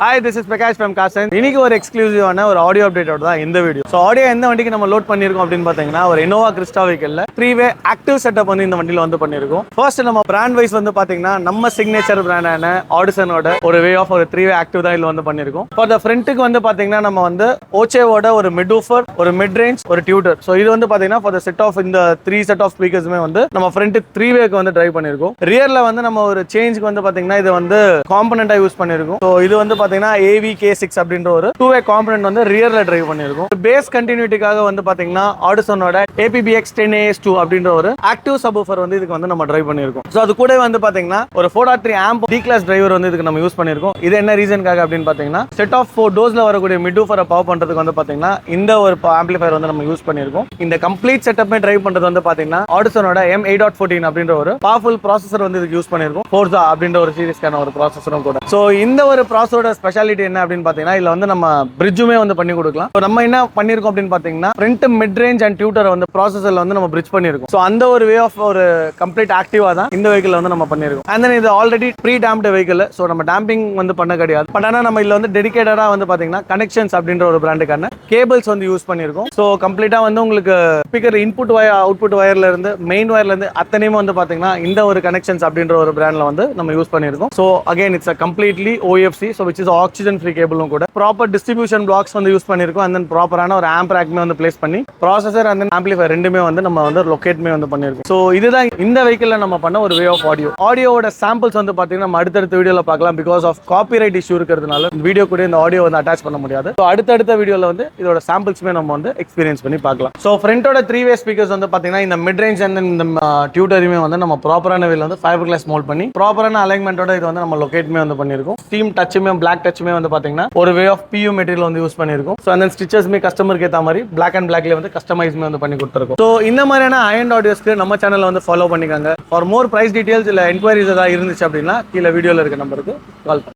Hi, this is Prakash from Carson. இன்னைக்கு ஒரு எக்ஸ்க்ளூசிவான ஒரு ஆடியோ அப்டேட்டோட தான் இந்த வீடியோ. ஸோ ஆடியோ எந்த வண்டிக்கு நம்ம லோட் பண்ணியிருக்கோம் அப்படின்னு பார்த்தீங்கன்னா ஒரு Innova Crysta வெஹிக்கிளில் 3-way active setup வந்து இந்த வண்டியில் வந்து பண்ணியிருக்கோம். ஃபர்ஸ்ட் நம்ம பிராண்ட் வைஸ் வந்து பார்த்தீங்கன்னா நம்ம சிக்னேச்சர் பிராண்டான ஆடிசனோட ஒரு வே ஆஃப் ஒரு 3-way ஆக்டிவ் தான் இதில் வந்து பண்ணியிருக்கோம். ஃபார் த ஃப்ரண்ட்டுக்கு வந்து பார்த்தீங்கன்னா நம்ம வந்து ஓச்சேவோட ஒரு மிட் ஊஃபர், ஒரு மிட் ரேஞ்ச், ஒரு டியூட்டர். ஸோ இது வந்து பார்த்தீங்கன்னா ஃபார் த செட் ஆஃப் இந்த 3 செட் ஆஃப் ஸ்பீக்கர்ஸுமே வந்து நம்ம ஃப்ரண்ட் 3-wayக்கு வந்து ட்ரைவ் பண்ணியிருக்கோம். ரியரில் வந்து நம்ம ஒரு சேஞ்சுக்கு வந்து பார்த்தீங்கன்னா இது வந்து காம்பனண்ட்டாக யூஸ் பண்ணியிருக்கோம். ஸோ இது வந்து பார்த்தீங்கன்னா AVK6 அப்படின்ற ஒரு 2-way காம்பனன்ட் வந்து ரியர்ல டிரைவ் பண்ணிருக்கும். பேஸ் கண்டினியூட்டிக்காக வந்து பாத்தீங்கன்னா ஆடிசனோட APBX10AS2 அப்படின்ற ஒரு ஆக்டிவ் சப்வூஃபர் வந்து இதுக்கு வந்து நம்ம டிரைவ் பண்ணிருக்கோம். ஸோ அது கூட வந்து பாத்தீங்கன்னா ஒரு 4.3 ஆம்ப் D கிளாஸ் டிரைவர் வந்து இதுக்கு நம்ம யூஸ் பண்ணிருக்கோம். இது என்ன ரீசன்காக அப்படின்னு பாத்தீங்கன்னா செட் ஆஃப் 4 டோர்ஸ்ல வரக்கூடிய மிட் ஊஃபரை பவர் பண்றதுக்கு வந்து பாத்தீங்கன்னா இந்த ஒரு ஆம்பிளிஃபயர் வந்து நம்ம யூஸ் பண்ணிருக்கோம். இந்த கம்ப்ளீட் செட்டப்பே டிரைவ் பண்றது வந்து பாத்தீங்கன்னா ஆடிசனோட M8.14 அப்படின்ற ஒரு பவர்ஃபுல் ப்ராசஸர் வந்து இதுக்கு யூஸ் பண்ணிருக்கோம். Forza அப்படின்ற ஒரு சீரிஸ்க்கான ஒரு ப்ராசஸரும் கூட. ஸோ இந்த ஒரு ப்ராசஸரோட ஸ்பெஷாலிட்டி என்ன அப்படின்னு பாத்தீங்கன்னா இதுல வந்து நம்ம பிரிட்ஜுமே வந்து பண்ணி கொடுக்கலாம். நம்ம என்ன பண்ணிருக்கோம் அப்படின்னு பாத்தீங்கன்னா front mid range and tutor வந்து ப்ராசஸர்ல வந்து நம்ம பிரிட்ஜ் பண்ணிருக்கோம். ஸோ அந்த ஒரு வே ஆஃப் ஒரு கம்ப்ளீட் ஆக்டிவா தான் இந்த வெஹிக்கிள் வந்து நம்ம பண்ணிருக்கோம். அண்ட் தென் இது already pre damped vehicle. So நம்ம டேம்பிங் வந்து பண்ண கிடையாது. பட் ஆனால் நம்ம இதுல வந்து டெடிகேட்டடா வந்து பாத்தீங்கன்னா கனெக்ஷன்ஸ் அப்படின்ற ஒரு பிராண்டுக்கான கேபிள்ஸ் வந்து யூஸ் பண்ணிருக்கோம். ஸோ கம்ப்ளீட்டா வந்து உங்களுக்கு ஸ்பீக்கர் இன்புட் வயர், அவுட்புட் வயர்ல இருந்து மெயின் வயர்ல இருந்து அத்தனையுமே வந்து பாத்தீங்கன்னா இந்த ஒரு கனெக்ஷன்ஸ் அப்படின்ற ஒரு பிராண்ட்ல வந்து நம்ம யூஸ் பண்ணிருக்கோம். So again it's a completely OFC, so which is oxygen free கேபிளும் கூட. ப்ராப்பர் டிஸ்ட்ரிபியூஷன் பிளாக்ஸ் வந்து யூஸ் பண்ணிருக்கோம். அண்ட் தென் ப்ராப்பரான ஒரு ஆம்ப் ரேக்மே வந்து பிளேஸ் பண்ணி ப்ராசஸர் அண்ட் தென் ஆம்பிளிஃபயர் ரெண்டுமே வந்து நம்ம வந்து லொகேட்மே வந்து பண்ணிருக்கோம். ஸோ இதுதான் இந்த வெஹிக்கிள்ல நம்ம பண்ண ஒரு வே ஆஃப் ஆடியோ. ஆடியோட சாம்பிள்ஸ் வந்து பாத்தீங்கன்னா நம்ம அடுத்தடுத்த வீடியோல பார்க்கலாம். பிகாஸ் ஆஃப் காப்பிரைட் இஷ்யூ இருக்கிறதுனால வீடியோ கூட இந்த ஆடியோ வந்து அட்டாச் பண்ண முடியாது. ஸோ அடுத்தடுத்த வீடியோல வந்து இதோட சாம்பிள்ஸ்மே நம்ம வந்து எக்ஸ்பீரியன்ஸ் பண்ணி பார்க்கலாம். ஸோ ஃப்ரண்டோட 3-way ஸ்பீக்கர்ஸ் வந்து பாத்தீங்கன்னா இந்த மிட் ரேஞ்ச் அண்ட் இந்த டியூட்டருமே வந்து நம்ம ப்ராப்பரான வேல வந்து ஃபைபர் கிளாஸ் மோல்ட் பண்ணி ப்ராப்பரான அலைன்மெண்டோட இது வந்து நம்ம லொகேட்மே வந்து பண்ணிருக்கோம். ஸ்டீம் டச்சுமே பிளாக் டச்சுமே வந்து பாத்தீங்கன்னா ஒரு வே ஆஃப் PU மெட்டீரியல் வந்து யூஸ் பண்ணிருக்கோம். ஸோ அந்த ஸ்டிச்சஸ்மே கஸ்டமருக்கு ஏற்ற மாதிரி பிளாக் அண்ட் பிளாக்ல வந்து கஸ்டமைஸ்மே வந்து பண்ணி கொடுத்துருக்கோம். ஸோ இந்த மாதிரியான ஹை-எண்ட் ஆடியோஸ்க்கு நம்ம சேனல்ல வந்து ஃபாலோ பண்ணிக்கோங்க. ஃபார் மோர் பிரைஸ் டீடைல்ஸ் இல்லை என்கொயரிஸ் ஏதாவது இருந்துச்சு அப்படின்னா கீழே வீடியோல இருக்க நம்பருக்கு கால் பண்ணுங்க.